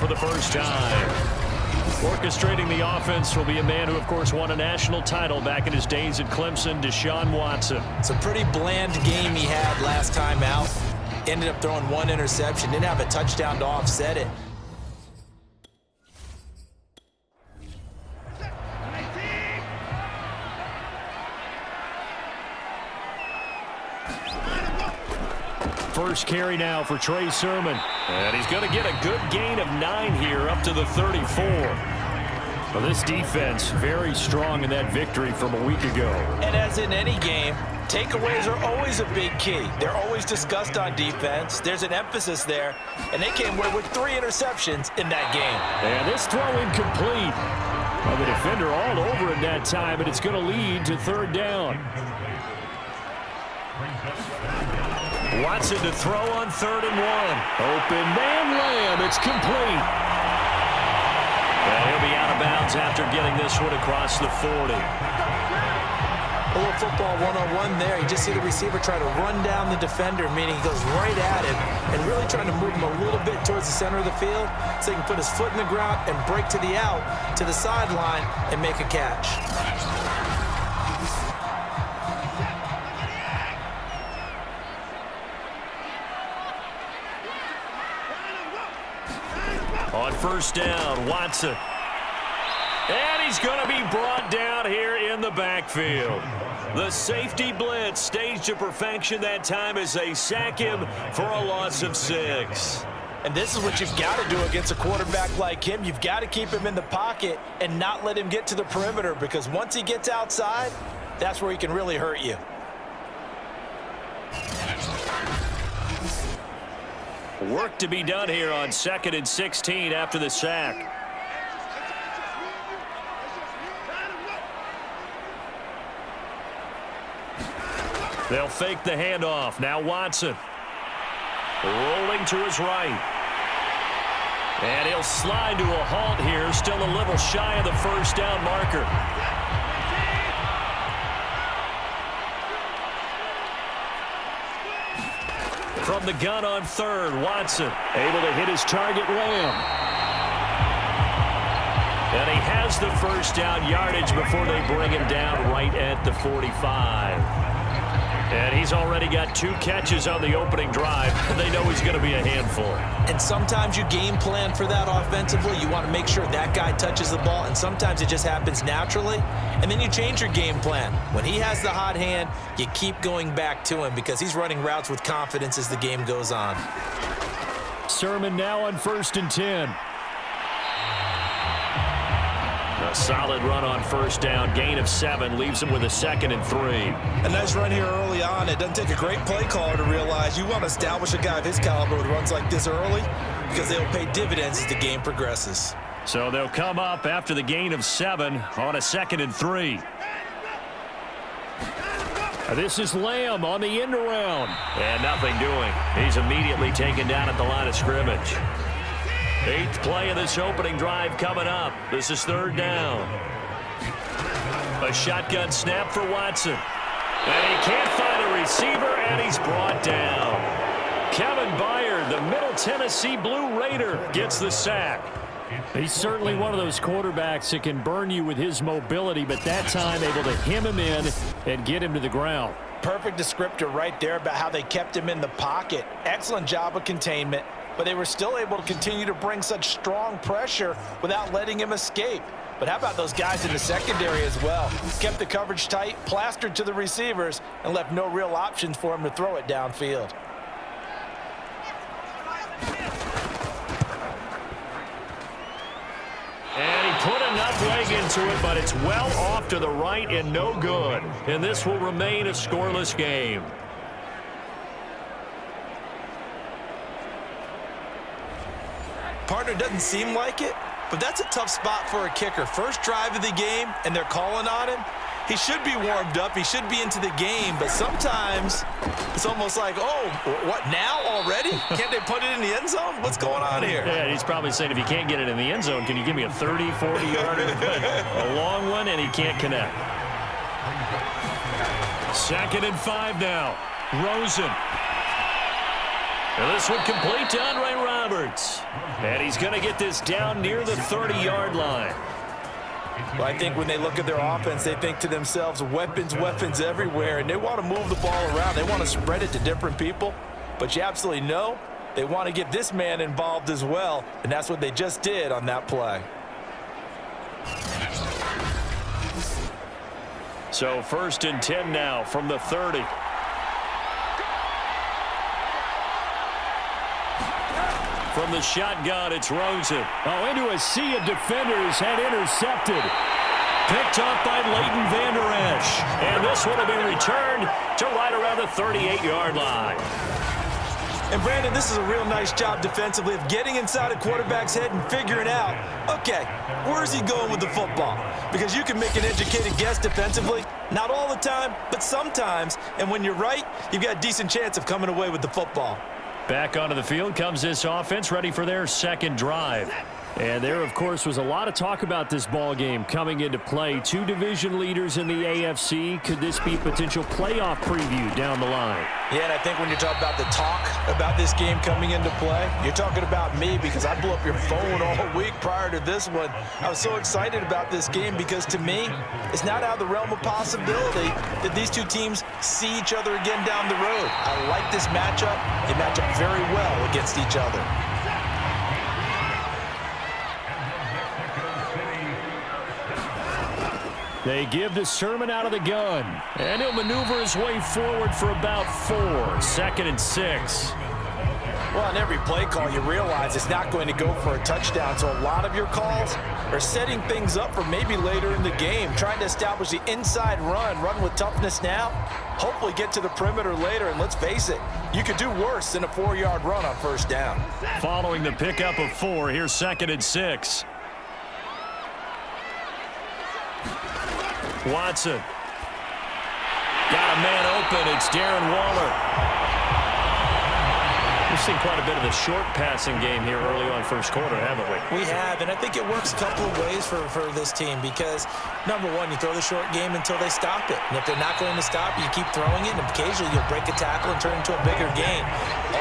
for the first time. Orchestrating the offense will be a man who, of course, won a national title back in his days at Clemson, Deshaun Watson. It's a pretty bland game he had last time out. Ended up throwing one interception. Didn't have a touchdown to offset it. First carry now for Trey Sermon. And he's going to get a good gain of 9 here up to the 34. Well, this defense very strong in that victory from a week ago. And as in any game, takeaways are always a big key. They're always discussed on defense. There's an emphasis there. And they came away with 3 interceptions in that game. And this throw incomplete. Well, the defender all over it that time, and it's going to lead to 3rd down. Watson to throw on 3rd and 1. Open man Lamb. It's complete. And he'll be out of bounds after getting this one across the 40. A little football one-on-one there. You just see the receiver try to run down the defender, meaning he goes right at him and really trying to move him a little bit towards the center of the field so he can put his foot in the ground and break to the out, to the sideline, and make a catch. On 1st down, Watson. And he's going to be brought down here in the backfield. The safety blitz staged to perfection that time as they sack him for a loss of 6. And this is what you've got to do against a quarterback like him. You've got to keep him in the pocket and not let him get to the perimeter, because once he gets outside, that's where he can really hurt you. Work to be done here on 2nd and 16 after the sack. They'll fake the handoff. Now Watson. Rolling to his right. And he'll slide to a halt here. Still a little shy of the 1st down marker. From the gun on 3rd, Watson able to hit his target, Lamb. And he has the 1st down yardage before they bring him down right at the 45. And he's already got 2 catches on the opening drive. They know he's going to be a handful. And sometimes you game plan for that offensively. You want to make sure that guy touches the ball, and sometimes it just happens naturally. And then you change your game plan. When he has the hot hand, you keep going back to him because he's running routes with confidence as the game goes on. Sermon now on 1st and 10. A solid run on 1st down. Gain of 7 leaves him with a 2nd and 3. A nice run here early on. It doesn't take a great play caller to realize you want to establish a guy of his caliber with runs like this early because they'll pay dividends as the game progresses. So they'll come up after the gain of 7 on a 2nd and 3. This is Lamb on the end around. And nothing doing. He's immediately taken down at the line of scrimmage. 8th play of this opening drive coming up. This is 3rd down. A shotgun snap for Watson. And he can't find a receiver, and he's brought down. Kevin Byard, the Middle Tennessee Blue Raider, gets the sack. He's certainly one of those quarterbacks that can burn you with his mobility, but that time able to hem him in and get him to the ground. Perfect descriptor right there about how they kept him in the pocket. Excellent job of containment, but they were still able to continue to bring such strong pressure without letting him escape. But how about those guys in the secondary as well? Kept the coverage tight, plastered to the receivers, and left no real options for him to throw it downfield. And he put enough leg into it, but it's well off to the right and no good. And this will remain a scoreless game. Partner, doesn't seem like it, but that's a tough spot for a kicker. First drive of the game, and they're calling on him. He should be warmed up. He should be into the game, but sometimes it's almost like, oh, what, now already? Can't they put it in the end zone? What's going on here? Yeah, he's probably saying, if you can't get it in the end zone, can you give me a 30, 40-yarder? A long one, and he can't connect. 2nd and 5 now. Rosen. And this one complete to Andre Roberts. And he's going to get this down near the 30-yard line. Well, I think when they look at their offense, they think to themselves, weapons, weapons everywhere, and they want to move the ball around. They want to spread it to different people. But you absolutely know they want to get this man involved as well, and that's what they just did on that play. So 1st and 10 now from the 30. From the shotgun, it's Rosen. Oh, into a sea of defenders, and intercepted. Picked off by Leighton Vander Esch. And this one will be returned to right around the 38-yard line. And, Brandon, this is a real nice job defensively of getting inside a quarterback's head and figuring out, okay, where's he going with the football? Because you can make an educated guess defensively. Not all the time, but sometimes. And when you're right, you've got a decent chance of coming away with the football. Back onto the field comes this offense, ready for their second drive. And there, of course, was a lot of talk about this ball game coming into play. Two division leaders in the AFC. Could this be a potential playoff preview down the line? Yeah, and I think when you're talking about the talk about this game coming into play, you're talking about me because I blew up your phone all week prior to this one. I was so excited about this game because, to me, it's not out of the realm of possibility that these two teams see each other again down the road. I like this matchup. They match up very well against each other. They give to Sermon out of the gun. And he'll maneuver his way forward for about 4. 2nd and 6. Well, on every play call, you realize it's not going to go for a touchdown. So a lot of your calls are setting things up for maybe later in the game, trying to establish the inside run with toughness now, hopefully get to the perimeter later. And let's face it, you could do worse than a 4-yard run on 1st down. Following the pickup of 4, here's 2nd and 6. Watson. Got a man open. It's Darren Waller. We've seen quite a bit of the short passing game here early on 1st quarter, haven't we? We have, and I think it works a couple of ways for this team because, number one, you throw the short game until they stop it. And if they're not going to stop it, you keep throwing it, and occasionally you'll break a tackle and turn it into a bigger game.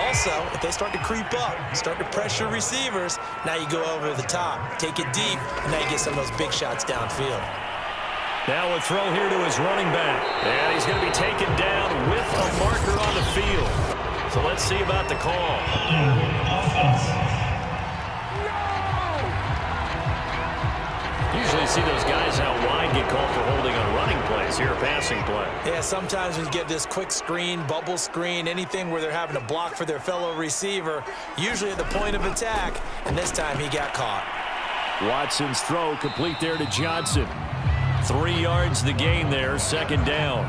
Also, if they start to creep up, start to pressure receivers, now you go over the top, take it deep, and now you get some of those big shots downfield. Now a throw here to his running back. And he's going to be taken down with a marker on the field. So let's see about the call. Usually see those guys out wide get called for holding on running plays here, passing play. Yeah, sometimes when you get this quick screen, bubble screen, anything where they're having to block for their fellow receiver, usually at the point of attack, and this time he got caught. Watson's throw complete there to Johnson. 3 yards the gain there, 2nd down.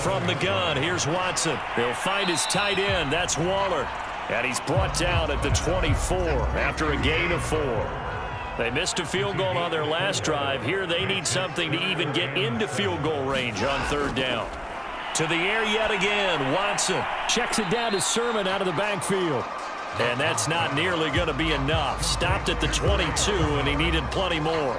From the gun, here's Watson. He'll find his tight end. That's Waller. And he's brought down at the 24 after a gain of 4. They missed a field goal on their last drive. Here they need something to even get into field goal range on 3rd down. To the air yet again, Watson. Checks it down to Sermon out of the backfield. And that's not nearly going to be enough. Stopped at the 22, and he needed plenty more.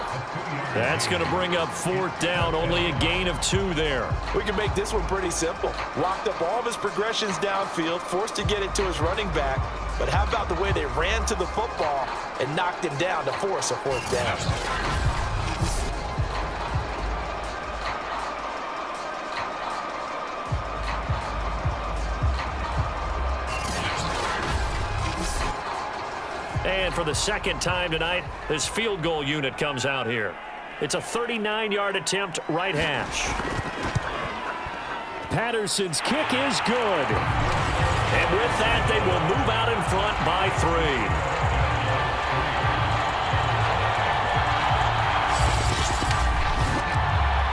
That's going to bring up 4th down, only a gain of 2 there. We can make this one pretty simple. Locked up all of his progressions downfield, forced to get it to his running back. But how about the way they ran to the football and knocked him down to force a 4th down? And for the 2nd time tonight, this field goal unit comes out here. It's a 39-yard attempt, right hash. Patterson's kick is good. And with that, they will move out in front by 3.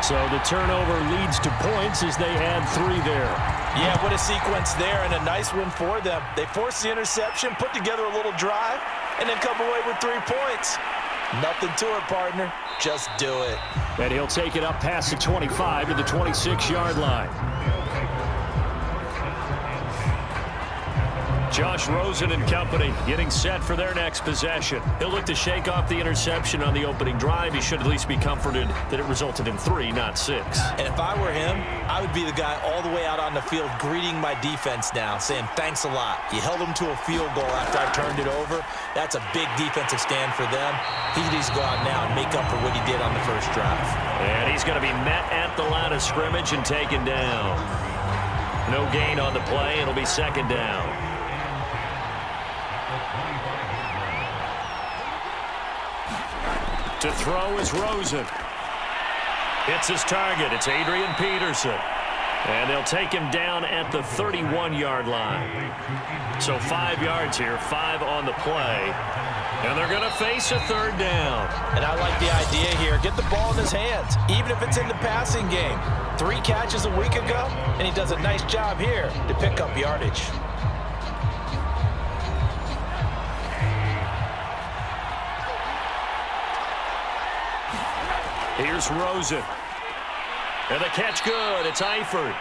So the turnover leads to points as they add 3 there. Yeah, what a sequence there, and a nice one for them. They forced the interception, put together a little drive, and then come away with 3 points. Nothing to it, partner. Just do it. And he'll take it up past the 25 to the 26-yard line. Josh Rosen and company getting set for their next possession. He'll look to shake off the interception on the opening drive. He should at least be comforted that it resulted in 3, not 6. And if I were him, I would be the guy all the way out on the field greeting my defense now, saying thanks a lot. You held them to a field goal after I turned it over. That's a big defensive stand for them. He needs to go out now and make up for what he did on the first drive. And he's going to be met at the line of scrimmage and taken down. No gain on the play. It'll be second down. To throw is Rosen. It's his target. It's Adrian Peterson. And they'll take him down at the 31-yard line. So 5 yards here, 5 on the play. And they're going to face a third down. And I like the idea here. Get the ball in his hands, even if it's in the passing game. 3 catches a week ago, and he does a nice job here to pick up yardage. Here's Rosen. And the catch good. It's Eifert.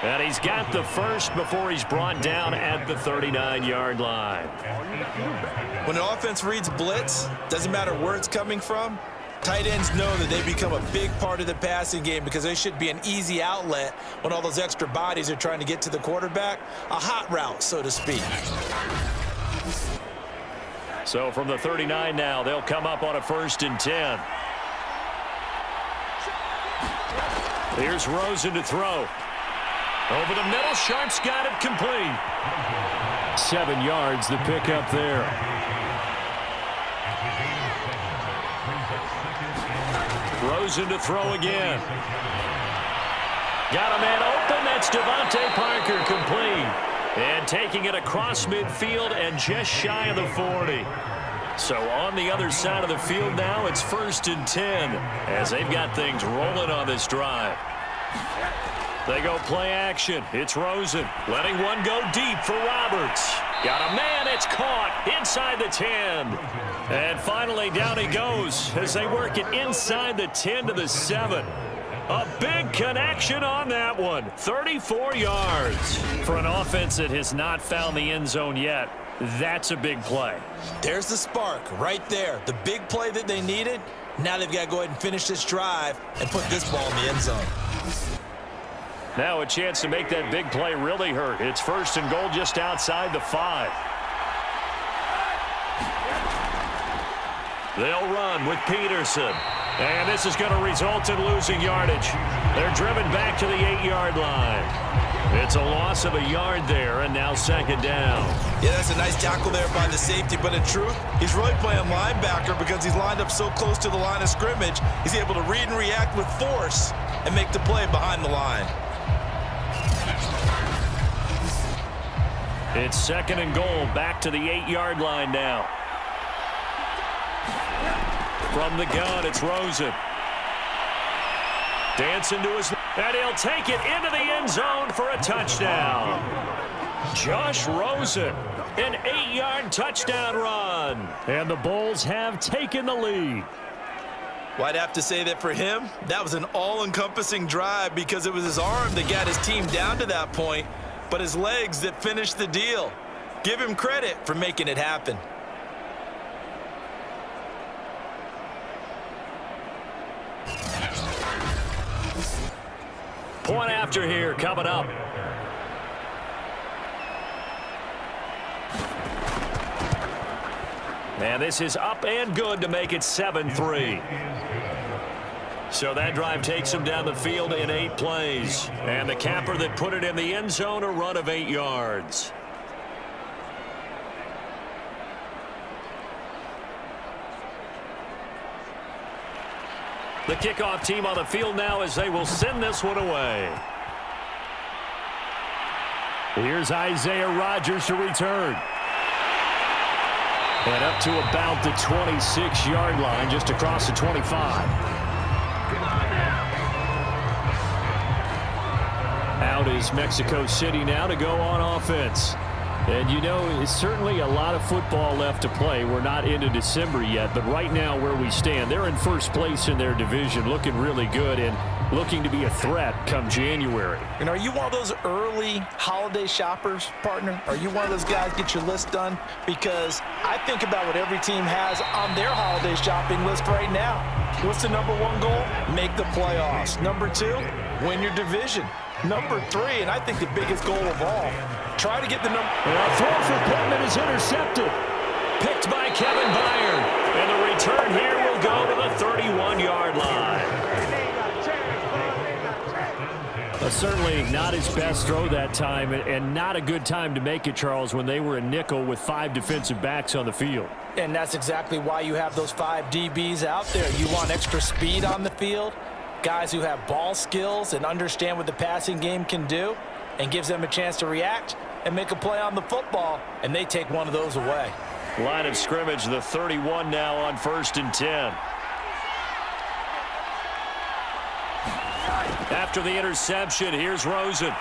And he's got the first before he's brought down at the 39-yard line. When an offense reads blitz, doesn't matter where it's coming from, tight ends know that they become a big part of the passing game because they should be an easy outlet when all those extra bodies are trying to get to the quarterback. A hot route, so to speak. So from the 39 now, they'll come up on a 1st and 10. Here's Rosen to throw. Over the middle, Sharp's got it complete. 7 yards, the pickup there. Rosen to throw again. Got a man open. That's Devontae Parker complete. And taking it across midfield and just shy of the 40. So on the other side of the field now, it's 1st and 10 as they've got things rolling on this drive. They go play action. It's Rosen letting one go deep for Roberts. Got a man. It's caught inside the 10. And finally down he goes as they work it inside the 10 to the 7. A big connection on that one. 34 yards. For an offense that has not found the end zone yet, that's a big play. There's the spark right there. The big play that they needed. Now they've got to go ahead and finish this drive and put this ball in the end zone. Now a chance to make that big play really hurt. It's 1st and goal just outside the 5. They'll run with Peterson. And this is going to result in losing yardage. They're driven back to the 8-yard line. It's a loss of a yard there, and now 2nd down. Yeah, that's a nice tackle there by the safety, but in truth, he's really playing linebacker because he's lined up so close to the line of scrimmage. He's able to read and react with force and make the play behind the line. It's 2nd and goal, back to the 8-yard line now. From the gun, it's Rosen. Dancing to his... And he'll take it into the end zone for a touchdown. Josh Rosen, an 8-yard touchdown run. And the Bulls have taken the lead. Well, I'd have to say that for him, that was an all-encompassing drive because it was his arm that got his team down to that point, but his legs that finished the deal. Give him credit for making it happen. Point after here coming up. And this is up and good to make it 7-3. So that drive takes him down the field in 8 plays. And the capper that put it in the end zone, a run of 8 yards. The kickoff team on the field now as they will send this one away. Here's Isaiah Rodgers to return. And up to about the 26-yard line, just across the 25. Out is Mexico City now to go on offense. And you know, it's certainly a lot of football left to play. We're not into December yet, but right now where we stand, they're in first place in their division, looking really good and looking to be a threat come January. And are you one of those early holiday shoppers, partner? Are you one of those guys get your list done? Because I think about what every team has on their holiday shopping list right now. What's the number one goal? Make the playoffs. Number two, win your division. Number three, and I think the biggest goal of all, try to get the number. And a throw for Pittman is intercepted. Picked by Kevin Byard. And the return here will go to the 31-yard line. Certainly not his best throw that time, and not a good time to make it, Charles, when they were a nickel with 5 defensive backs on the field. And that's exactly why you have those 5 DBs out there. You want extra speed on the field, guys who have ball skills and understand what the passing game can do, and gives them a chance to react and make a play on the football, and they take one of those away. Line of scrimmage, the 31 now on 1st and 10. After the interception, here's Rosen.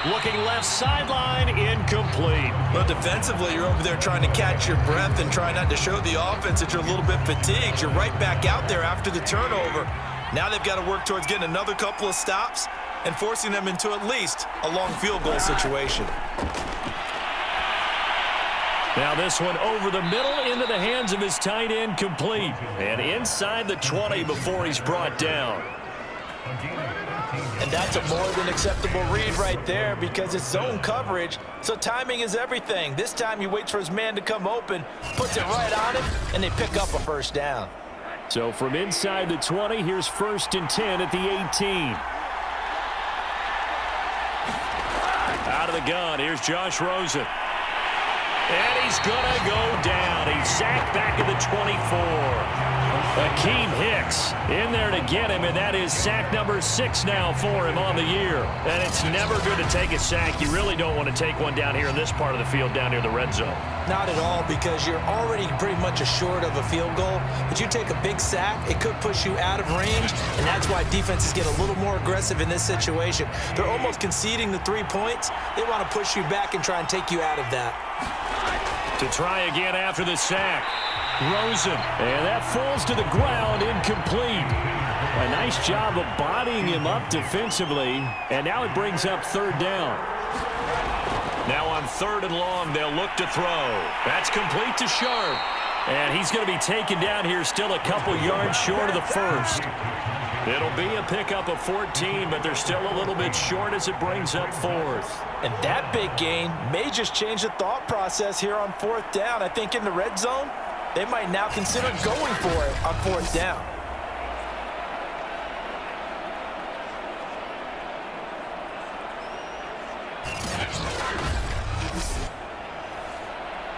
Looking left sideline, incomplete. Well, defensively, you're over there trying to catch your breath and try not to show the offense that you're a little bit fatigued. You're right back out there after the turnover. Now they've got to work towards getting another couple of stops and forcing them into at least a long field goal situation. Now this one over the middle into the hands of his tight end, complete. And inside the 20 before he's brought down. And that's a more than acceptable read right there because it's zone coverage, so timing is everything. This time he waits for his man to come open, puts it right on him, and they pick up a first down. So from inside the 20, here's 1st and 10 at the 18. Out of the gun, here's Josh Rosen. And he's going to go down. He's sacked back at the 24. Akeem Hicks in there to get him, and that is sack number 6 now for him on the year. And it's never good to take a sack. You really don't want to take one down here in this part of the field, down near the red zone. Not at all, because you're already pretty much assured of a field goal. But you take a big sack, it could push you out of range, and that's why defenses get a little more aggressive in this situation. They're almost conceding the 3 points. They want to push you back and try and take you out of that. To try again after the sack. Rosen. And that falls to the ground, incomplete. A nice job of bodying him up defensively, and now it brings up 3rd down. Now on 3rd and long, they'll look to throw. That's complete to Sharp. And he's going to be taken down here still a couple yards short of the 1st. It'll be a pickup of 14, but they're still a little bit short as it brings up 4th. And that big gain may just change the thought process here on 4th down. I think in the red zone, they might now consider going for it on 4th down.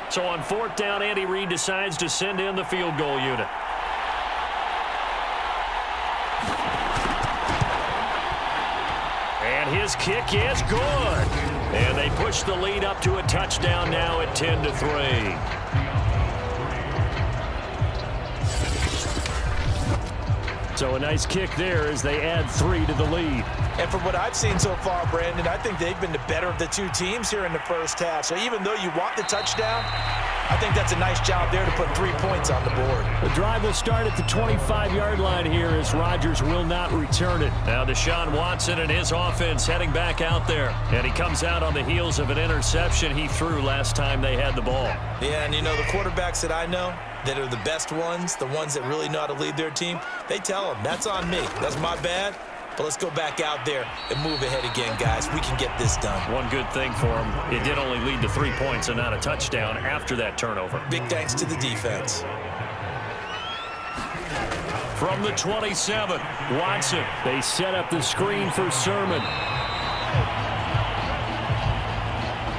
So on 4th down, Andy Reid decides to send in the field goal unit. And his kick is good. And they push the lead up to a touchdown now at 10-3. So a nice kick there as they add 3 to the lead. And from what I've seen so far, Brandon, I think they've been the better of the 2 teams here in the first half. So even though you want the touchdown, I think that's a nice job there to put 3 points on the board. The drive will start at the 25-yard line here as Rodgers will not return it. Now Deshaun Watson and his offense heading back out there. And he comes out on the heels of an interception he threw last time they had the ball. Yeah, and you know, the quarterbacks that I know that are the best ones, the ones that really know how to lead their team, they tell them, that's on me. That's my bad. But let's go back out there and move ahead again, guys. We can get this done. One good thing for him, it did only lead to 3 points and not a touchdown after that turnover. Big thanks to the defense. From the 27, Watson. They set up the screen for Sermon.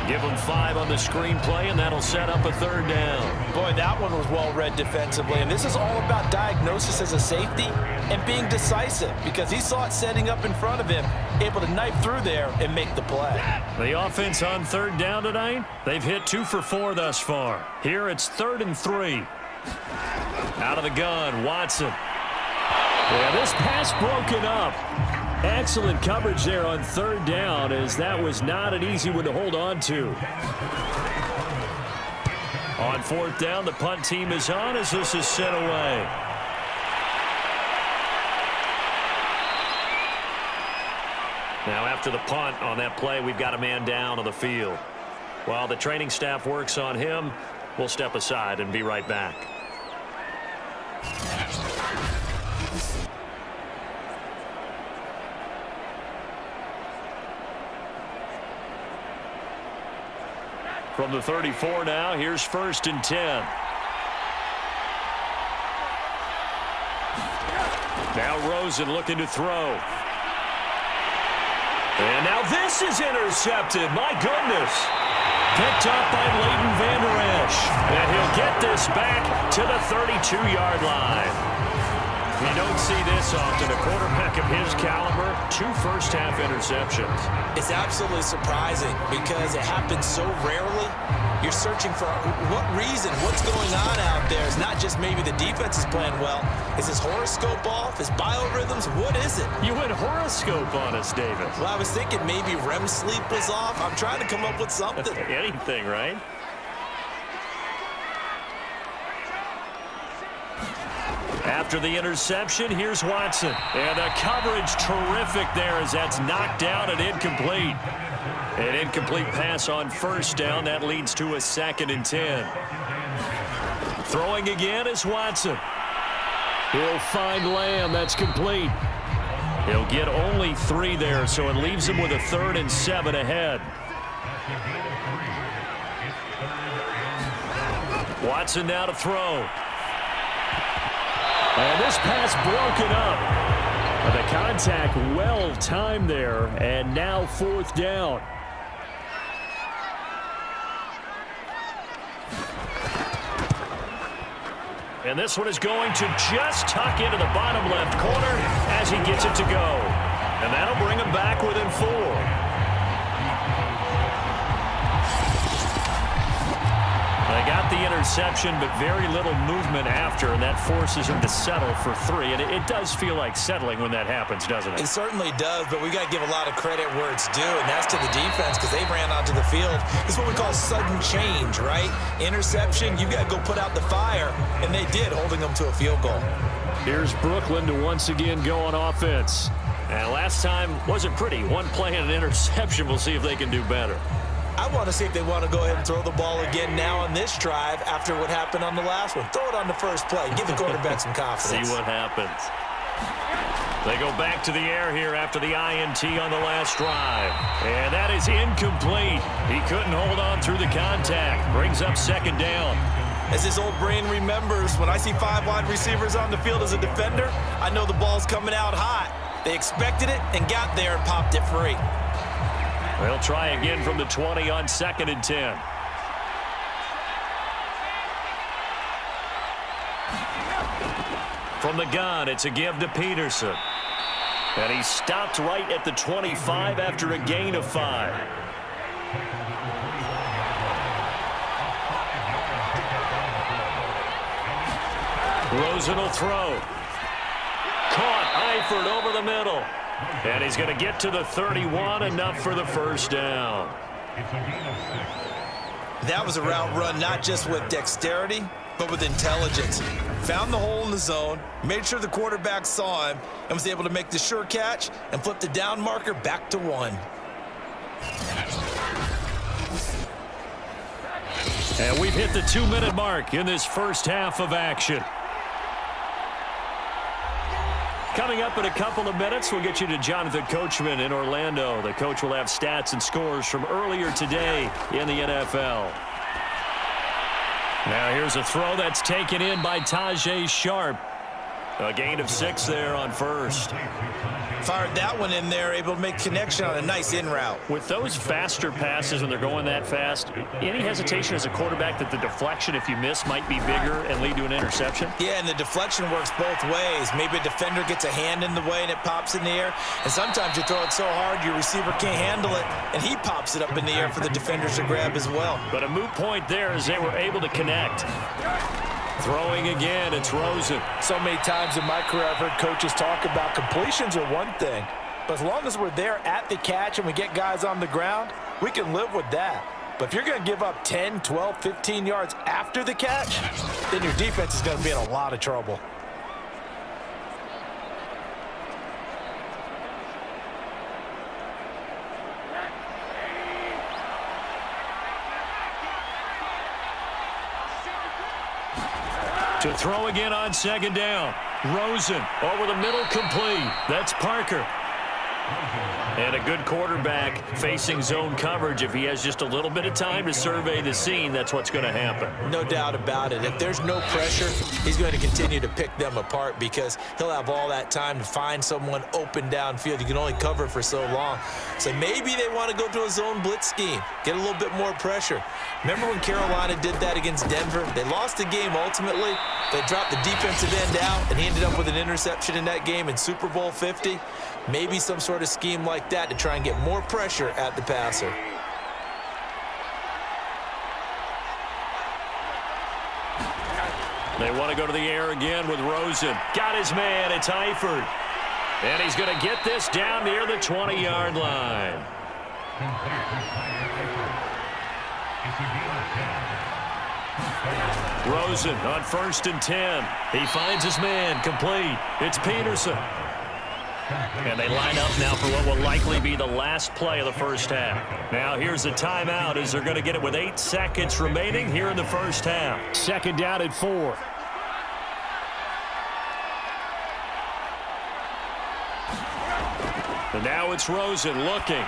Give them 5 on the screenplay, and that'll set up a 3rd down. Boy, that one was well read defensively. And this is all about diagnosis as a safety and being decisive because he saw it setting up in front of him, able to knife through there and make the play. The offense on 3rd down tonight, they've hit 2 for 4 thus far. Here it's 3rd and 3. Out of the gun, Watson. Yeah, this pass broken up. Excellent coverage there on third down, as that was not an easy one to hold on to. On fourth down, the punt team is on as this is sent away. Now after the punt on that play, we've got a man down on the field. While the training staff works on him, we'll step aside and be right back. From the 34 now, here's 1st and 10. Now Rosen looking to throw. And now this is intercepted. My goodness. Picked up by Leighton Vander Esch. And he'll get this back to the 32-yard line. You don't see this often. A quarterback of his caliber, 2 first-half interceptions. It's absolutely surprising because it happens so rarely. You're searching for what reason, what's going on out there. It's not just maybe the defense is playing well. Is his horoscope off? His biorhythms? What is it? You went horoscope on us, David. Well, I was thinking maybe REM sleep was off. I'm trying to come up with something. Anything, right? After the interception, here's Watson. And the coverage terrific there as that's knocked down and incomplete. An incomplete pass on first down. That leads to a 2nd and 10. Throwing again is Watson. He'll find Lamb. That's complete. He'll get only 3 there, so it leaves him with a 3rd and 7 ahead. Watson now to throw. And this pass broken up. The contact well timed there, and now 4th down. And this one is going to just tuck into the bottom left corner as he gets it to go. And that'll bring him back within 4. They got the interception, but very little movement after, and that forces him to settle for 3. And it does feel like settling when that happens, doesn't it? It certainly does, but we got to give a lot of credit where it's due, and that's to the defense because they ran onto the field. This is what we call sudden change, right? Interception, you got to go put out the fire, and they did, holding them to a field goal. Here's Brooklyn to once again go on offense. And last time wasn't pretty. 1 play and an interception. We'll see if they can do better. I want to see if they want to go ahead and throw the ball again now on this drive after what happened on the last one. Throw it on the first play. Give the quarterback some confidence. See what happens. They go back to the air here after the INT on the last drive. And that is incomplete. He couldn't hold on through the contact. Brings up 2nd down. As his old brain remembers, when I see 5 wide receivers on the field as a defender, I know the ball's coming out hot. They expected it and got there and popped it free. They'll try again from the 20 on 2nd and 10. From the gun, it's a give to Peterson. And he stopped right at the 25 after a gain of 5. Rosen will throw. Caught Eifert over the middle. And he's going to get to the 31, enough for the 1st down. That was a route run not just with dexterity, but with intelligence. Found the hole in the zone, made sure the quarterback saw him, and was able to make the sure catch and flip the down marker back to 1. And we've hit the 2-minute mark in this first half of action. Coming up in a couple of minutes, we'll get you to Jonathan Coachman in Orlando. The coach will have stats and scores from earlier today in the NFL. Now here's a throw that's taken in by Tajay Sharp. A gain of 6 there on first. Fired that one in there, able to make connection on a nice in route. With those faster passes when they're going that fast, any hesitation as a quarterback that the deflection, if you miss, might be bigger and lead to an interception? Yeah, and the deflection works both ways. Maybe a defender gets a hand in the way and it pops in the air. And sometimes you throw it so hard your receiver can't handle it, and he pops it up in the air for the defenders to grab as well. But a moot point there as they were able to connect. Throwing again, it's Rosen. So many times in my career I've heard coaches talk about completions are one thing, But as long as we're there at the catch and we get guys on the ground, we can live with that. But if you're going to give up 10, 12, 15 yards after the catch, then your defense is going to be in a lot of trouble. To throw again on second down. Rosen over the middle, complete. That's Parker. And a good quarterback facing zone coverage. If he has just a little bit of time to survey the scene, that's what's going to happen. No doubt about it. If there's no pressure, he's going to continue to pick them apart because he'll have all that time to find someone open downfield. You can only cover for so long. So maybe they want to go to a zone blitz scheme, get a little bit more pressure. Remember when Carolina did that against Denver? They lost the game ultimately. They dropped the defensive end out, and he ended up with an interception in that game in Super Bowl 50. Maybe some sort of scheme like that to try and get more pressure at the passer. They want to go to the air again with Rosen. Got his man. It's Eifert. And he's going to get this down near the 20-yard line. Rosen on 1st and 10. He finds his man. Complete. It's Peterson. And they line up now for what will likely be the last play of the first half. Now here's a timeout as they're going to get it with 8 seconds remaining here in the first half. Second down at 4. And now it's Rosen looking.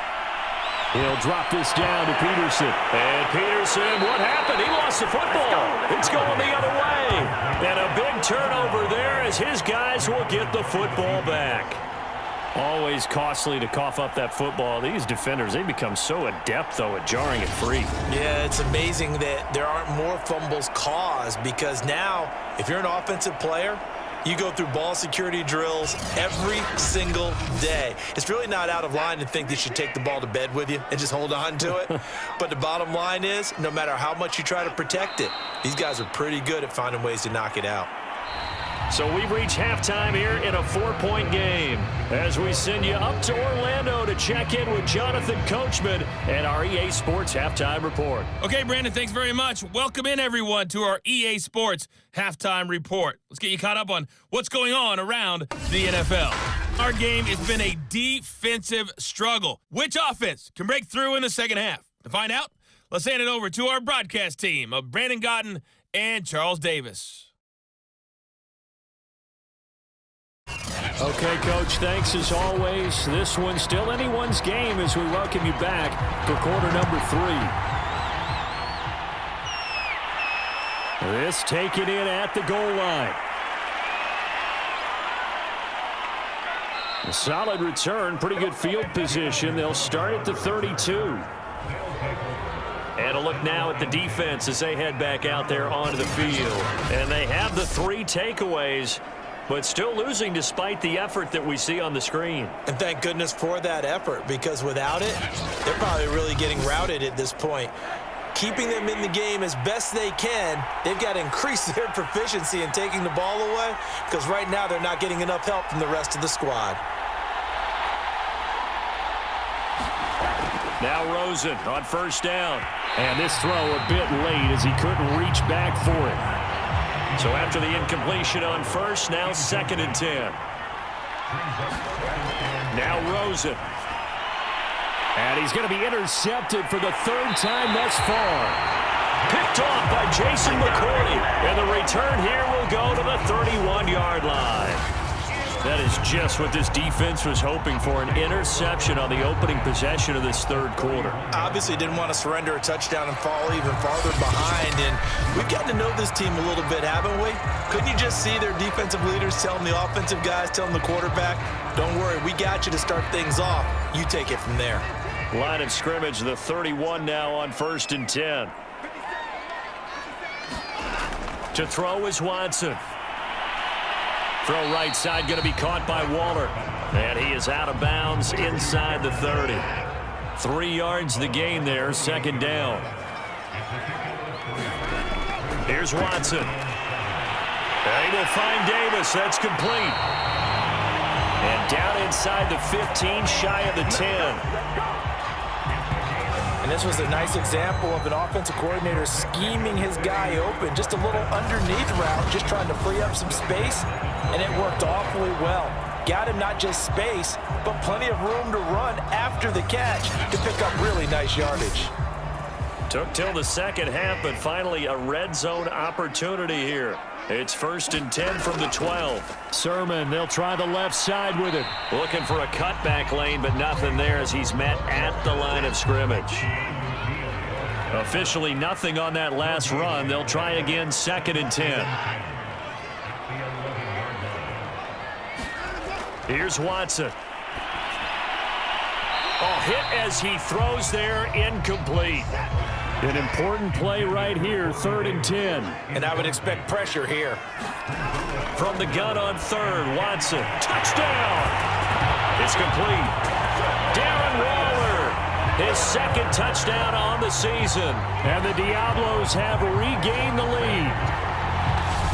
He'll drop this down to Peterson. And Peterson, what happened? He lost the football. It's going the other way. And a big turnover there as his guys will get the football back. Always costly to cough up that football. These defenders, they become so adept, though, at jarring it free. Yeah, it's amazing that there aren't more fumbles caused because now, if you're an offensive player, you go through ball security drills every single day. It's really not out of line to think that you should take the ball to bed with you and just hold on to it. But the bottom line is, no matter how much you try to protect it, these guys are pretty good at finding ways to knock it out. So we've reached halftime here in a 4-point game as we send you up to Orlando to check in with Jonathan Coachman and our EA Sports Halftime Report. Okay, Brandon, thanks very much. Welcome in, everyone, to our EA Sports Halftime Report. Let's get you caught up on what's going on around the NFL. Our game has been a defensive struggle. Which offense can break through in the second half? To find out, let's hand it over to our broadcast team of Brandon Gotten and Charles Davis. Okay, Coach, thanks as always. This one's still anyone's game as we welcome you back for quarter number 3. This taken in at the goal line. A solid return, pretty good field position. They'll start at the 32. And a look now at the defense as they head back out there onto the field. And they have the 3 takeaways, but still losing despite the effort that we see on the screen. And thank goodness for that effort, because without it, they're probably really getting routed at this point. Keeping them in the game as best they can, they've got to increase their proficiency in taking the ball away, because right now they're not getting enough help from the rest of the squad. Now Rosen on 1st down. And this throw a bit late as he couldn't reach back for it. So after the incompletion on 1st, now 2nd and 10. Now Rosen. And he's going to be intercepted for the 3rd time thus far. Picked off by Jason McCourty. And the return here will go to the 31-yard line. That is just what this defense was hoping for, an interception on the opening possession of this 3rd quarter. Obviously didn't want to surrender a touchdown and fall even farther behind, and we've gotten to know this team a little bit, haven't we? Couldn't you just see their defensive leaders telling the offensive guys, telling the quarterback, don't worry, we got you to start things off. You take it from there. Line of scrimmage, the 31 now on 1st and 10. To throw is Watson. Throw right side, going to be caught by Waller. And he is out of bounds inside the 30. 3 yards the gain there, 2nd down. Here's Watson. And he will find Davis. That's complete. And down inside the 15, shy of the 10. And this was a nice example of an offensive coordinator scheming his guy open. Just a little underneath route, just trying to free up some space, and it worked awfully well. Got him not just space, but plenty of room to run after the catch to pick up really nice yardage. Took till the second half, but finally a red zone opportunity here. It's 1st and 10 from the 12. Sermon, they'll try the left side with it. Looking for a cutback lane, but nothing there as he's met at the line of scrimmage. Officially nothing on that last run. They'll try again 2nd and 10. Here's Watson. Oh, hit as he throws there, incomplete. An important play right here, 3rd and 10. And I would expect pressure here. From the gun on 3rd, Watson. Touchdown! It's complete. Darren Waller, his 2nd touchdown on the season. And the Diablos have regained the lead.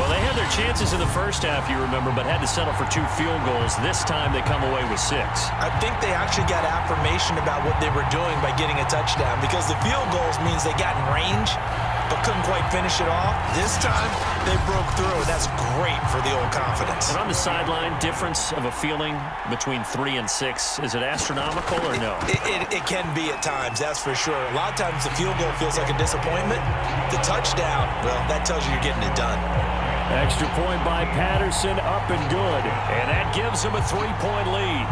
Well, they had their chances in the first half, you remember, but had to settle for 2 field goals. This time they come away with 6. I think they actually got affirmation about what they were doing by getting a touchdown, because the field goals means they got in range but couldn't quite finish it off. This time they broke through, and that's great for the old confidence. And on the sideline, difference of a feeling between 3 and 6, is it astronomical or no? It can be at times, that's for sure. A lot of times the field goal feels like a disappointment. The touchdown, well, that tells you you're getting it done. Extra point by Patterson, up and good. And that gives him a 3-point lead.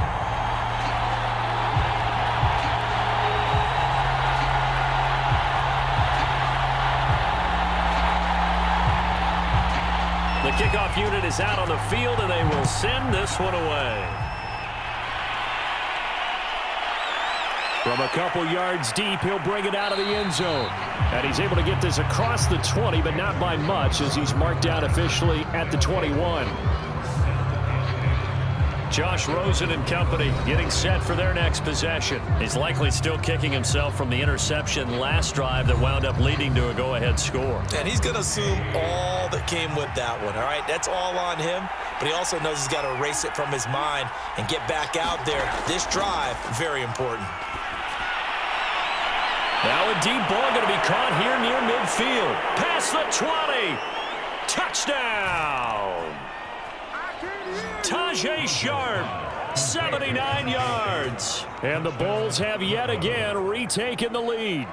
The kickoff unit is out on the field, and they will send this one away. From a couple yards deep, he'll bring it out of the end zone. And he's able to get this across the 20, but not by much, as he's marked down officially at the 21. Josh Rosen and company getting set for their next possession. He's likely still kicking himself from the interception last drive that wound up leading to a go-ahead score. And he's going to assume all that came with that one, all right? That's all on him, but he also knows he's got to erase it from his mind and get back out there. This drive, very important. Now a deep ball going to be caught here near midfield. Past the 20. Touchdown. Tajay Sharp, 79 yards. And the Bulls have yet again retaken the lead.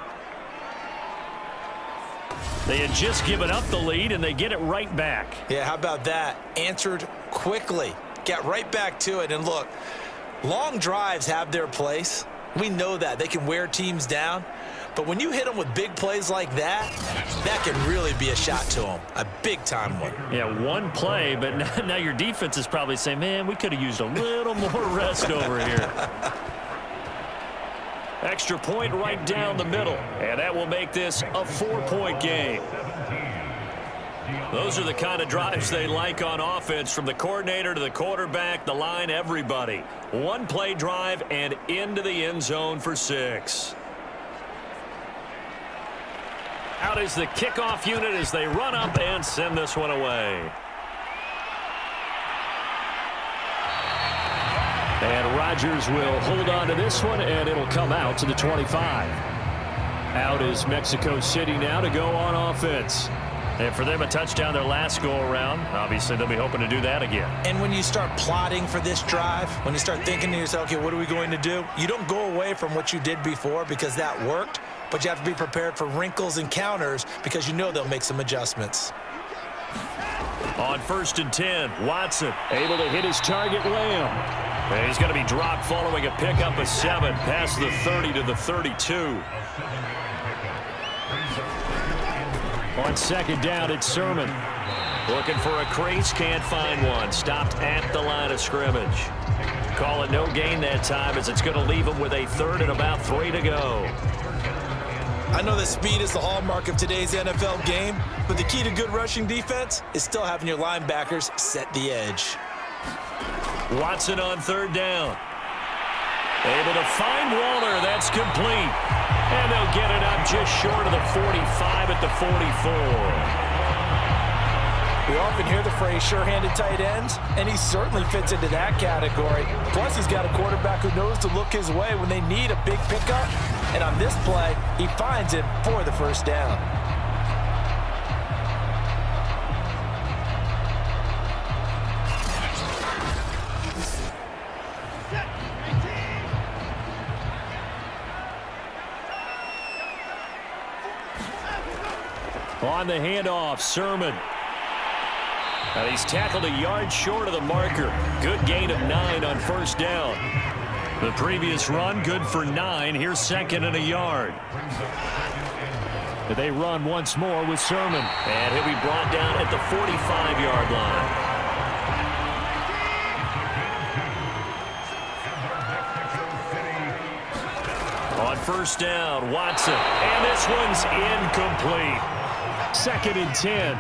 They had just given up the lead, and they get it right back. Yeah, how about that? Answered quickly. Got right back to it. And look, long drives have their place. We know that. They can wear teams down. But when you hit them with big plays like that, that can really be a shot to them. A big-time one. Yeah, one play, but now your defense is probably saying, man, we could have used a little more rest over here. Extra point right down the middle, and that will make this a 4-point game. Those are the kind of drives they like on offense, from the coordinator to the quarterback, the line, everybody. One play drive and into the end zone for 6. Out is the kickoff unit as they run up and send this one away. And Rodgers will hold on to this one, and it'll come out to the 25. Out is Mexico City now to go on offense. And for them, a touchdown their last go-around. Obviously, they'll be hoping to do that again. And when you start plotting for this drive, when you start thinking to yourself, okay, what are we going to do? You don't go away from what you did before because that worked, but you have to be prepared for wrinkles and counters because you know they'll make some adjustments. On 1st and 10, Watson able to hit his target, Lamb. And he's going to be dropped following a pickup of 7 past the 30 to the 32. On 2nd down, it's Sermon. Looking for a crease, can't find one. Stopped at the line of scrimmage. Call it no gain that time, as it's going to leave him with a 3rd and about 3 to go. I know that speed is the hallmark of today's NFL game, but the key to good rushing defense is still having your linebackers set the edge. Watson on 3rd down. Able to find Waller. That's complete. And they'll get it up just short of the 45 at the 44. We often hear the phrase sure-handed tight ends, and he certainly fits into that category. Plus, he's got a quarterback who knows to look his way when they need a big pickup. And on this play, he finds him for the first down. On the handoff, Sermon. And he's tackled a yard short of the marker. Good gain of 9 on first down. The previous run, good for 9. Here's second and a yard. They run once more with Sermon. And he'll be brought down at the 45-yard line. On first down, Watson. And this one's incomplete. Second and 10.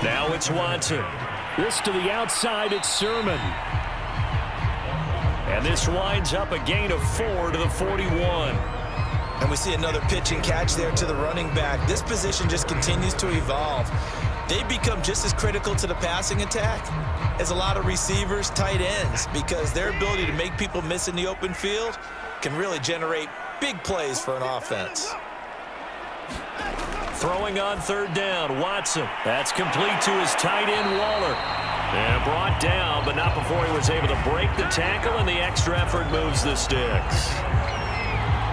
Now it's Watson. This to the outside, it's Sermon. And this winds up a gain of 4 to the 41. And we see another pitch and catch there to the running back. This position just continues to evolve. They become just as critical to the passing attack as a lot of receivers, tight ends, because their ability to make people miss in the open field can really generate big plays for an offense. Throwing on third down, Watson. That's complete to his tight end, Waller. And brought down, but not before he was able to break the tackle, and the extra effort moves the sticks.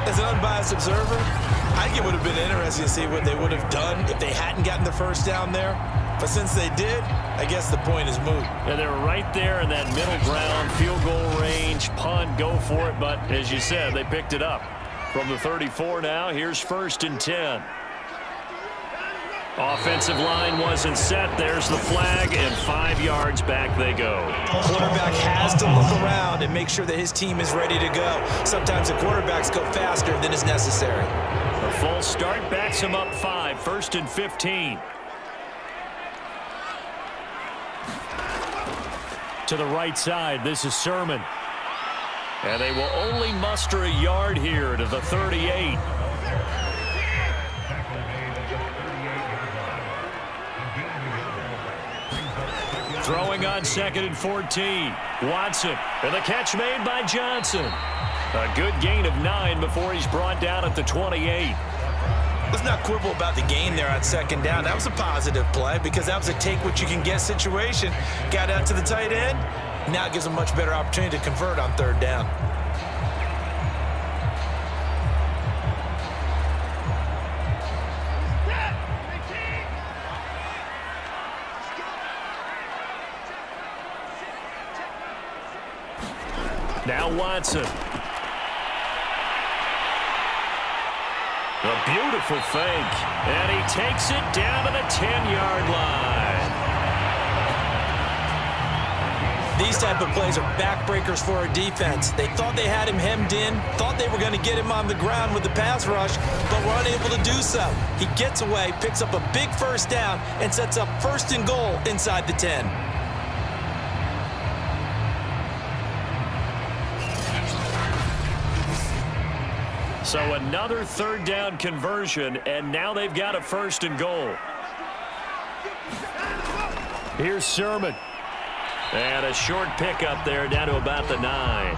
As an unbiased observer, I think it would have been interesting to see what they would have done if they hadn't gotten the first down there. But since they did, I guess the point is moot. Yeah, they were right there in that middle ground, field goal range, punt, go for it. But as you said, they picked it up. From the 34 now, here's first and 10. Offensive line wasn't set. There's the flag, and 5 yards back they go. Quarterback has to look around and make sure that his team is ready to go. Sometimes the quarterbacks go faster than is necessary. A false start backs him up 5, first and 15. To the right side, this is Sermon. And they will only muster a yard here to the 38. Throwing on second and 14. Watson, and the catch made by Johnson. A good gain of 9 before he's brought down at the 28. Let's not quibble about the gain there on second down. That was a positive play because that was a take-what-you-can-get situation. Got out to the tight end. Now it gives them a much better opportunity to convert on third down. Now Watson. A beautiful fake. And he takes it down to the 10-yard line. These type of plays are backbreakers for a defense. They thought they had him hemmed in, thought they were going to get him on the ground with the pass rush, but were unable to do so. He gets away, picks up a big first down, and sets up first and goal inside the 10. So another third down conversion, and now they've got a first and goal. Here's Sermon. And a short pickup there down to about the 9.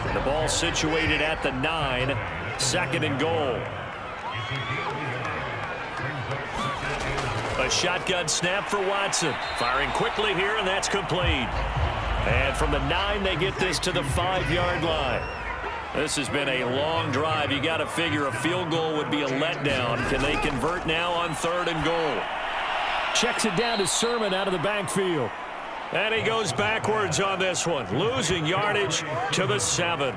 And the ball situated at the 9, second and goal. A shotgun snap for Watson. Firing quickly here, and that's complete. And from the 9, they get this to the 5-yard line. This has been a long drive. You got to figure a field goal would be a letdown. Can they convert now on third and goal? Checks it down to Sermon out of the backfield. And he goes backwards on this one, losing yardage to the 7.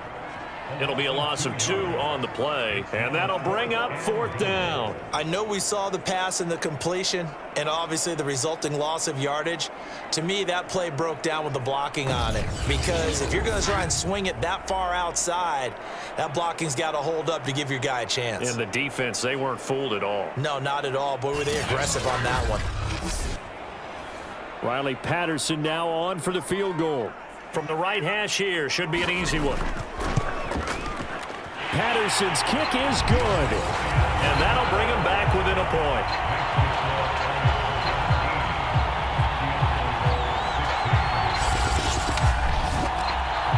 It'll be a loss of 2 on the play, and that'll bring up fourth down. I know we saw the pass and the completion, and obviously the resulting loss of yardage. To me, that play broke down with the blocking on it, because if you're going to try and swing it that far outside, that blocking's got to hold up to give your guy a chance. In the defense, they weren't fooled at all. No, not at all. Boy, were they aggressive on that one. Riley Patterson now on for the field goal. From the right hash here, should be an easy one. Patterson's kick is good. And that'll bring him back within a point.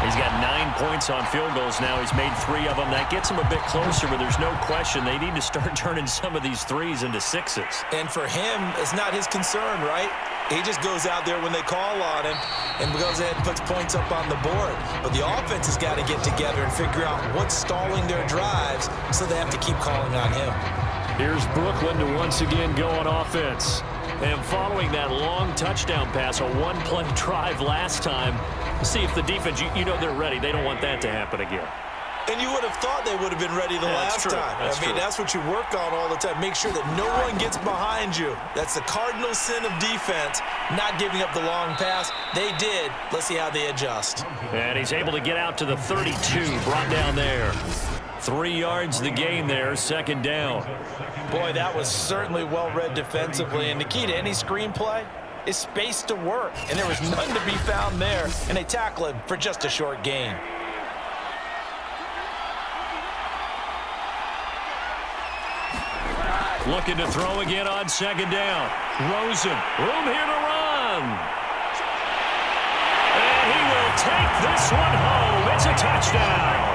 He's got 9 points on field goals now. He's made 3 of them. That gets him a bit closer, but there's no question they need to start turning some of these threes into 6s. And for him, it's not his concern, right? He just goes out there when they call on him and goes ahead and puts points up on the board. But the offense has got to get together and figure out what's stalling their drives, so they have to keep calling on him. Here's Brooklyn to once again go on offense. And following that long touchdown pass, a one-play drive last time, see if the defense, you know they're ready. They don't want that to happen again. And you would have thought they would have been ready the last time. That's what you work on all the time. Make sure that no one gets behind you. That's the cardinal sin of defense, not giving up the long pass. They did. Let's see how they adjust. And he's able to get out to the 32, brought down there. 3 yards the gain there, second down. Boy, that was certainly well-read defensively. And the key to any screenplay is space to work. And there was none to be found there. And they tackle him for just a short gain. Looking to throw again on second down. Rosen, room here to run. And he will take this one home. It's a touchdown.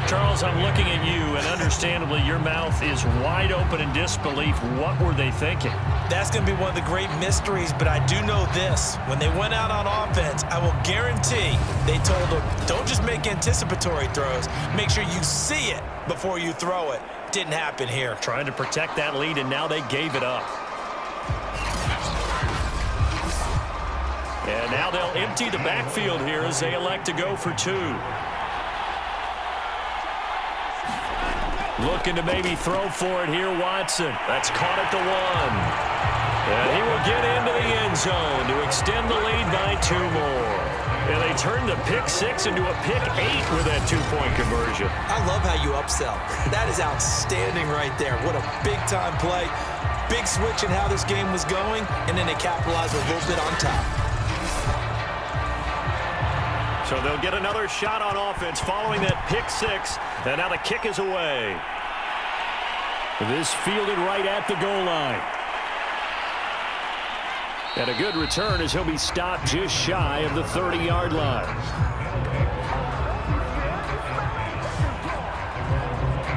Charles, I'm looking at you, and understandably your mouth is wide open in disbelief. What were they thinking? That's going to be one of the great mysteries, but I do know this. When they went out on offense, I will guarantee they told them, don't just make anticipatory throws. Make sure you see it before you throw it. Didn't happen here. Trying to protect that lead, and now they gave it up. And now they'll empty the backfield here as they elect to go for 2. Looking to maybe throw for it here, Watson. That's caught at the 1. And he will get into the end zone to extend the lead by 2 more. And they turn the pick 6 into a pick 8 with that 2-point conversion. I love how you upsell. That is outstanding right there. What a big-time play. Big switch in how this game was going, and then they capitalize a little bit on top. So they'll get another shot on offense following that pick 6, and now the kick is away. This fielded right at the goal line. And a good return as he'll be stopped just shy of the 30-yard line.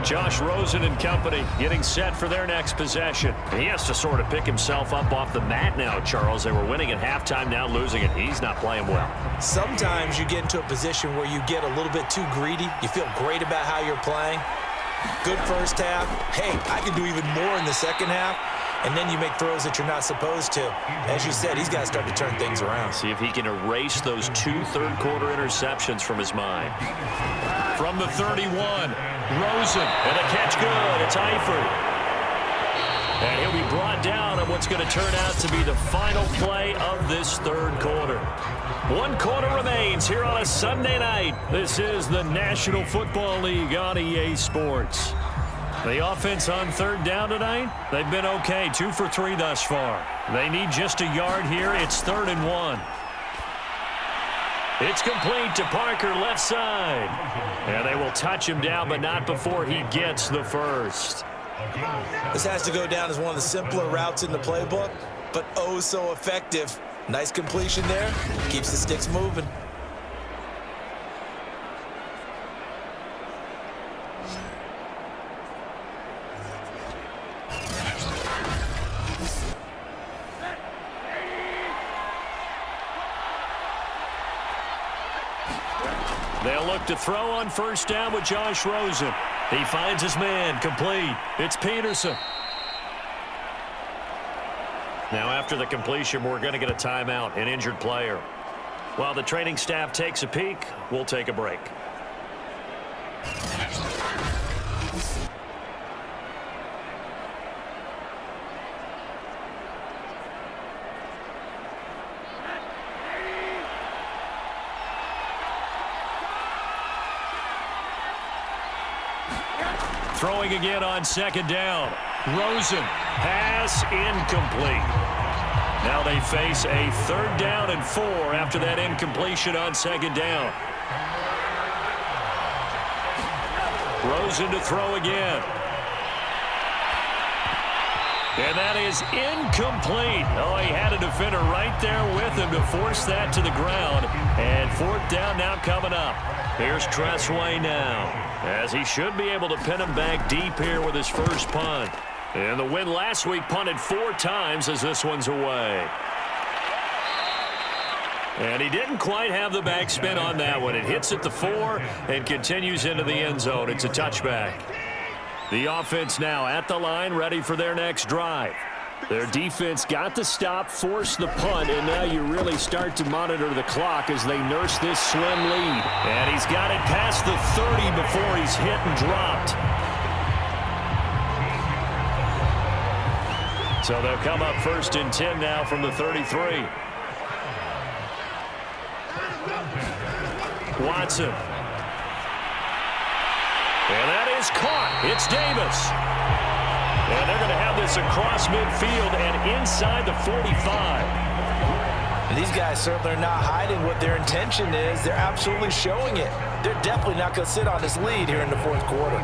Josh Rosen and company getting set for their next possession. He has to sort of pick himself up off the mat now, Charles. They were winning at halftime, now losing it. He's not playing well. Sometimes you get into a position where you get a little bit too greedy. You feel great about how you're playing. Good first half. Hey, I can do even more in the second half. And then you make throws that you're not supposed to. As you said, he's got to start to turn things around. See if he can erase those 2 third-quarter interceptions from his mind. From the 31, Rosen, and a catch good. It's Eifert. And he'll be brought down on what's going to turn out to be the final play of this third quarter. 1 quarter remains here on a Sunday night. This is the National Football League on EA Sports. The offense on third down tonight, they've been okay. 2 for 3 thus far. They need just a yard here. It's 3rd and 1. It's complete to Parker, left side. And they will touch him down, but not before he gets the first. This has to go down as one of the simpler routes in the playbook, but oh so effective. Nice completion there. Keeps the sticks moving. They'll look to throw on first down with Josh Rosen. He finds his man, complete. It's Peterson. Now after the completion, we're going to get a timeout, an injured player. While the training staff takes a peek, we'll take a break. Throwing again on second down. Rosen, pass incomplete. Now they face a 3rd down and 4 after that incompletion on second down. Rosen to throw again. And that is incomplete. Oh, he had a defender right there with him to force that to the ground. And fourth down now coming up. Here's Tressway now, as he should be able to pin him back deep here with his first punt. And the win last week punted 4 times as this one's away. And he didn't quite have the backspin on that one. It hits at the 4 and continues into the end zone. It's a touchback. The offense now at the line, ready for their next drive. Their defense got the stop, forced the punt, and now you really start to monitor the clock as they nurse this slim lead. And he's got it past the 30 before he's hit and dropped. So they'll come up 1st and 10 now from the 33. Watson. And that is caught. It's Davis. And they're going to have this across midfield and inside the 45. And these guys certainly are not hiding what their intention is. They're absolutely showing it. They're definitely not going to sit on this lead here in the fourth quarter.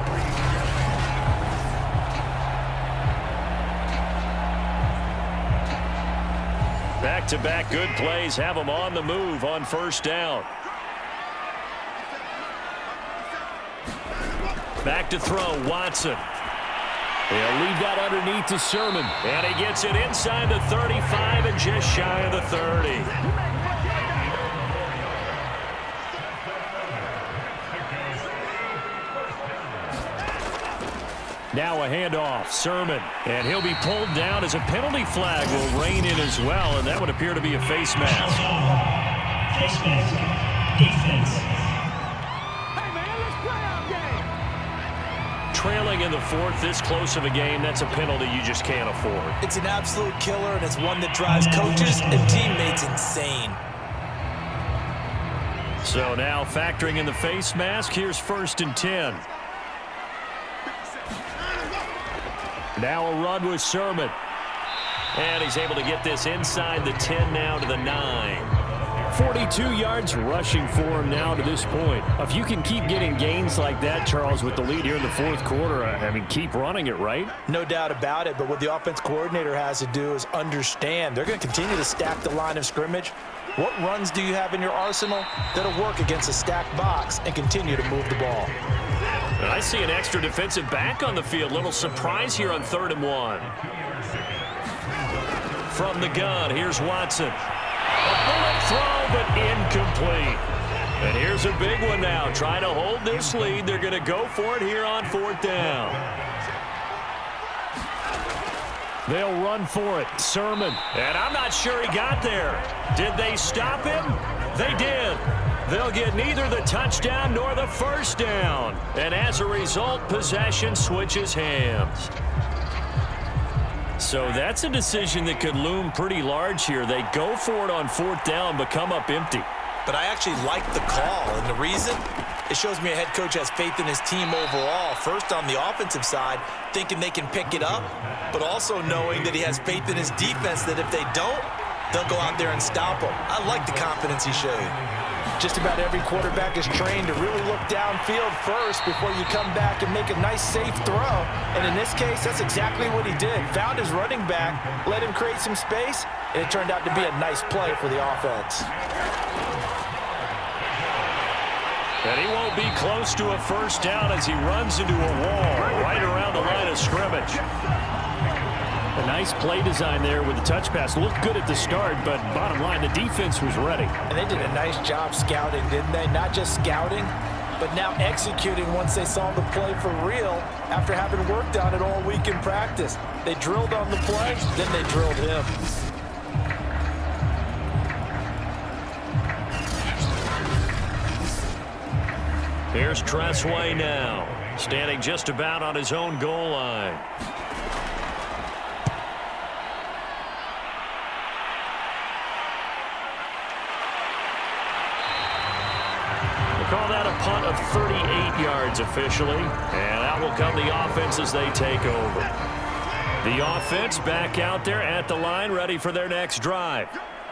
Back-to-back good plays have them on the move on first down. Back to throw, Watson. He'll leave that underneath to Sermon. And he gets it inside the 35 and just shy of the 30. Now a handoff, Sermon. And he'll be pulled down as a penalty flag will rein in as well. And that would appear to be a face mask. Face mask. Defense. Trailing in the 4th, this close of a game, that's a penalty you just can't afford. It's an absolute killer, and it's one that drives coaches and teammates insane. So now factoring in the face mask, here's 1st and 10. Now a run with Sermon. And he's able to get this inside the 10 now to the 9. 42 yards rushing for him now to this point. If you can keep getting gains like that, Charles, with the lead here in the fourth quarter, I mean, keep running it, right? No doubt about it, but what the offense coordinator has to do is understand they're going to continue to stack the line of scrimmage. What runs do you have in your arsenal that'll work against a stacked box and continue to move the ball? And I see an extra defensive back on the field. Little surprise here on 3rd and 1. From the gun, here's Watson. A bullet throw, but incomplete. And here's a big one now. Trying to hold this lead. They're going to go for it here on 4th down. They'll run for it. Sermon. And I'm not sure he got there. Did they stop him? They did. They'll get neither the touchdown nor the first down. And as a result, possession switches hands. So that's a decision that could loom pretty large here. They go for it on 4th down, but come up empty. But I actually like the call, and the reason? It shows me a head coach has faith in his team overall. First on the offensive side, thinking they can pick it up, but also knowing that he has faith in his defense that if they don't, they'll go out there and stop them. I like the confidence he showed. Just about every quarterback is trained to really look downfield first before you come back and make a nice, safe throw. And in this case, that's exactly what he did. Found his running back, let him create some space, and it turned out to be a nice play for the offense. And he won't be close to a first down as he runs into a wall right around the line of scrimmage. A nice play design there with the touch pass. Looked good at the start, but bottom line, the defense was ready. And they did a nice job scouting, didn't they? Not just scouting, but now executing once they saw the play for real after having worked on it all week in practice. They drilled on the play, then they drilled him. Here's Tressway now, standing just about on his own goal line. Call that a punt of 38 yards officially, and out will come the offense as they take over. The offense back out there at the line, ready for their next drive.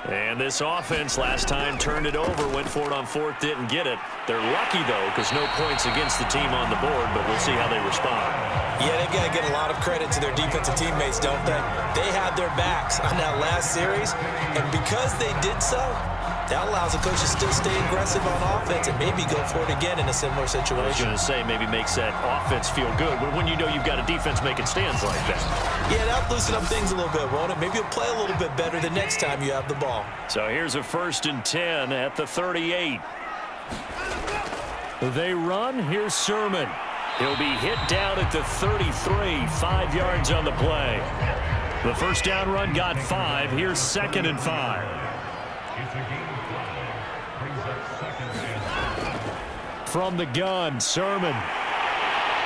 And this offense last time turned it over, went for it on fourth, didn't get it. They're lucky, though, because no points against the team on the board, but we'll see how they respond. Yeah, they've got to get a lot of credit to their defensive teammates, don't they? They had their backs on that last series, and because they did so, that allows the coach to still stay aggressive on offense and maybe go for it again in a similar situation. I was going to say, maybe makes that offense feel good, but when you know you've got a defense making stands like that. Yeah, that'll loosen up things a little bit, won't it? Maybe you'll play a little bit better the next time you have the ball. So here's a 1st and 10 at the 38. They run. Here's Sermon. He'll be hit down at the 33, 5 yards on the play. The first down run got 5. Here's 2nd and 5. From the gun, Sermon.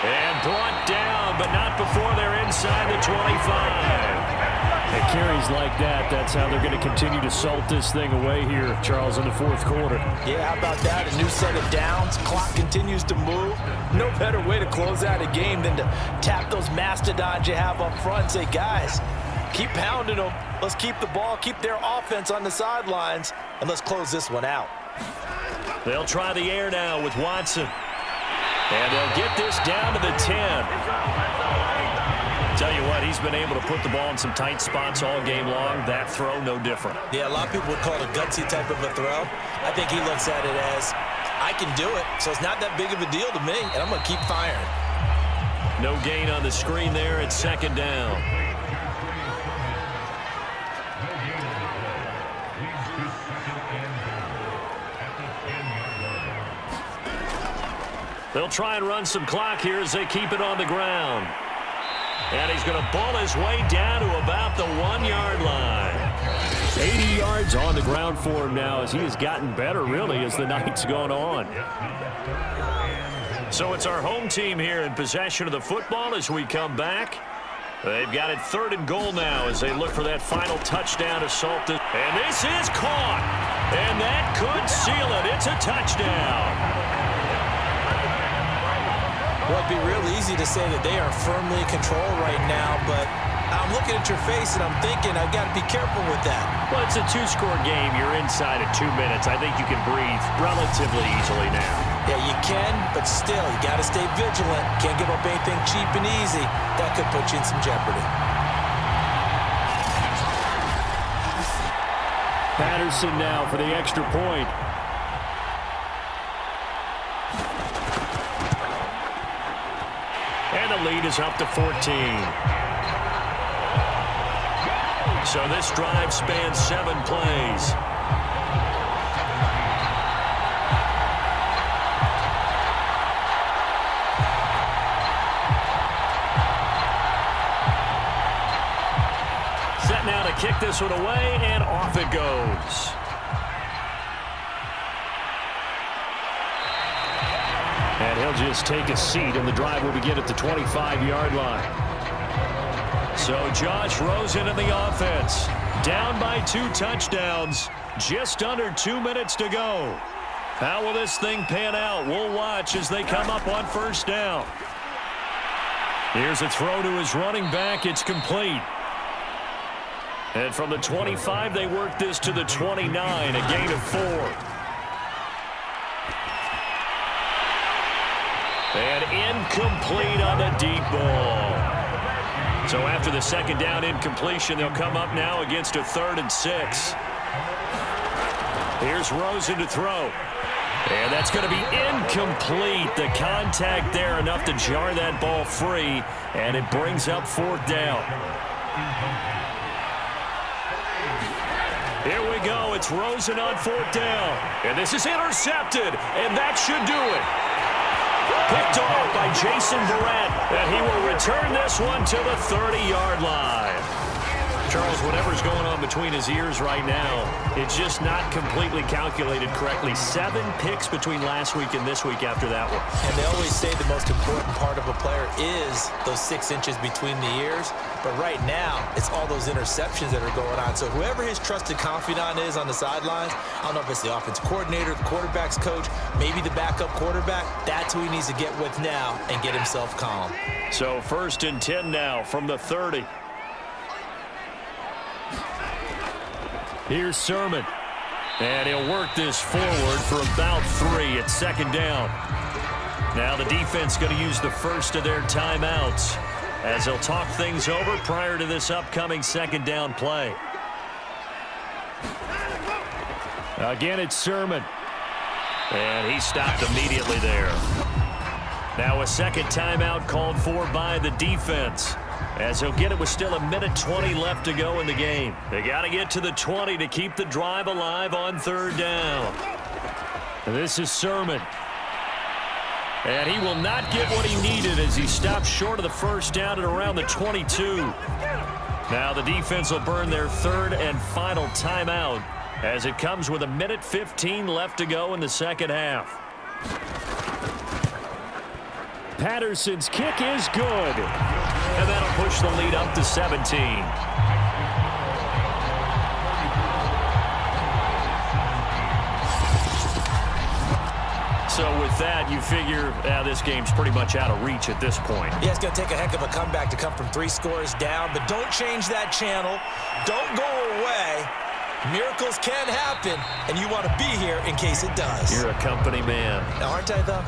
And brought down, but not before they're inside the 25. At carries like that, that's how they're going to continue to salt this thing away here, Charles, in the fourth quarter. Yeah, how about that? A new set of downs. Clock continues to move. No better way to close out a game than to tap those mastodons you have up front and say, guys, keep pounding them. Let's keep the ball, keep their offense on the sidelines, and let's close this one out. They'll try the air now with Watson. And they'll get this down to the 10. Tell you what, he's been able to put the ball in some tight spots all game long. That throw, no different. Yeah, a lot of people would call it a gutsy type of a throw. I think he looks at it as, I can do it, so it's not that big of a deal to me, and I'm going to keep firing. No gain on the screen there. It's 2nd down. They'll try and run some clock here as they keep it on the ground. And he's going to ball his way down to about the 1-yard line. 80 yards on the ground for him now as he has gotten better, really, as the night's gone on. So it's our home team here in possession of the football as we come back. They've got it 3rd and goal now as they look for that final touchdown assault. And this is caught. And that could seal it. It's a touchdown. Well, it'd be real easy to say that they are firmly in control right now, but I'm looking at your face and I'm thinking I've got to be careful with that. Well, it's a 2-score game. You're inside at 2 minutes. I think you can breathe relatively easily now. Yeah, you can, but still, you got to stay vigilant. Can't give up anything cheap and easy. That could put you in some jeopardy. Patterson now for the extra point. And the lead is up to 14. So this drive spans 7 plays. Set now to kick this one away, and off it goes. And he'll just take a seat, and the drive will begin at the 25-yard line. So Josh Rosen in the offense. Down by 2 touchdowns. Just under 2 minutes to go. How will this thing pan out? We'll watch as they come up on 1st down. Here's a throw to his running back. It's complete. And from the 25, they work this to the 29, a gain of 4. And incomplete on the deep ball. So after the 2nd down incompletion, they'll come up now against a 3rd and 6. Here's Rosen to throw. And that's going to be incomplete. The contact there enough to jar that ball free. And it brings up 4th down. Here we go. It's Rosen on 4th down. And this is intercepted. And that should do it. Picked off by Jason Verrett, and he will return this one to the 30-yard line. Charles, whatever's going on between his ears right now, it's just not completely calculated correctly. 7 picks between last week and this week after that one. And they always say the most important part of a player is those 6 inches between the ears. But right now, it's all those interceptions that are going on. So whoever his trusted confidant is on the sidelines, I don't know if it's the offense coordinator, the quarterback's coach, maybe the backup quarterback, that's who he needs to get with now and get himself calm. So 1st and 10 now from the 30. Here's Sermon. And he'll work this forward for about 3 at second down. Now the defense going to use the first of their timeouts as they'll talk things over prior to this upcoming second down play. Again, it's Sermon. And he stopped immediately there. Now a second timeout called for by the defense, as he'll get it with still 1:20 left to go in the game. They got to get to the 20 to keep the drive alive on third down. And this is Sermon. And he will not get what he needed as he stopped short of the first down at around the 22. Now the defense will burn their third and final timeout as it comes with 1:15 left to go in the second half. Patterson's kick is good. And that'll push the lead up to 17. So with that, you figure this game's pretty much out of reach at this point. Yeah, it's going to take a heck of a comeback to come from 3 scores down, but don't change that channel. Don't go away. Miracles can happen, and you want to be here in case it does. You're a company man. Aren't I, though?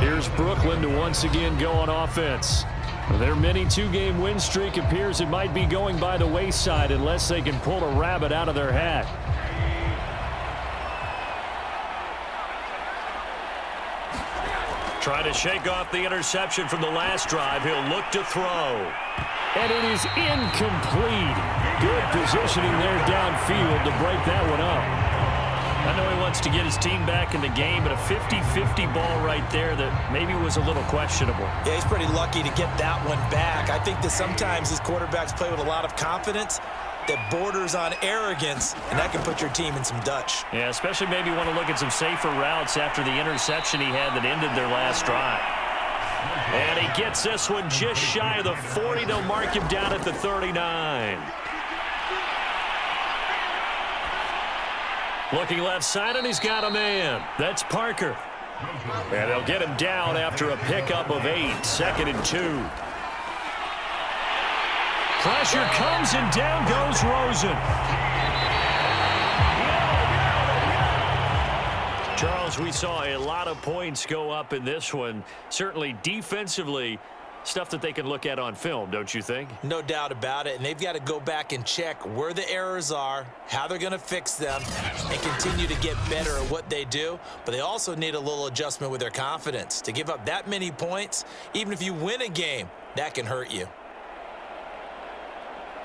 Here's Brooklyn to once again go on offense. Their mini 2-game win streak appears it might be going by the wayside unless they can pull a rabbit out of their hat. Trying to shake off the interception from the last drive. He'll look to throw. And it is incomplete. Good positioning there downfield to break that one up. I know he wants to get his team back in the game, but a 50-50 ball right there that maybe was a little questionable. Yeah, he's pretty lucky to get that one back. I think that sometimes these quarterbacks play with a lot of confidence that borders on arrogance, and that can put your team in some Dutch. Yeah, especially maybe want to look at some safer routes after the interception he had that ended their last drive. And he gets this one just shy of the 40. They'll mark him down at the 39. Looking left side, and he's got a man. That's Parker. And they'll get him down after a pickup of 8, 2nd and 2. Pressure comes, and down goes Rosen. Charles, we saw a lot of points go up in this one. Certainly defensively, stuff that they can look at on film, don't you think? No doubt about it, and they've got to go back and check where the errors are, how they're going to fix them, and continue to get better at what they do. But they also need a little adjustment with their confidence. To give up that many points, even if you win a game, that can hurt you.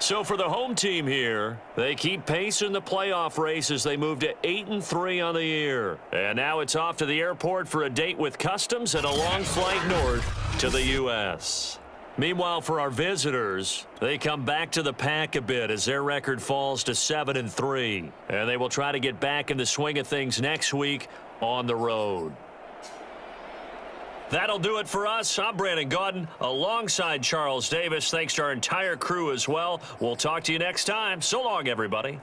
So for the home team here, they keep pace in the playoff race as they move to 8-3 on the year. And now it's off to the airport for a date with customs and a long flight north to the U.S. Meanwhile, for our visitors, they come back to the pack a bit as their record falls to 7-3. And they will try to get back in the swing of things next week on the road. That'll do it for us. I'm Brandon Gaudin alongside Charles Davis. Thanks to our entire crew as well. We'll talk to you next time. So long, everybody.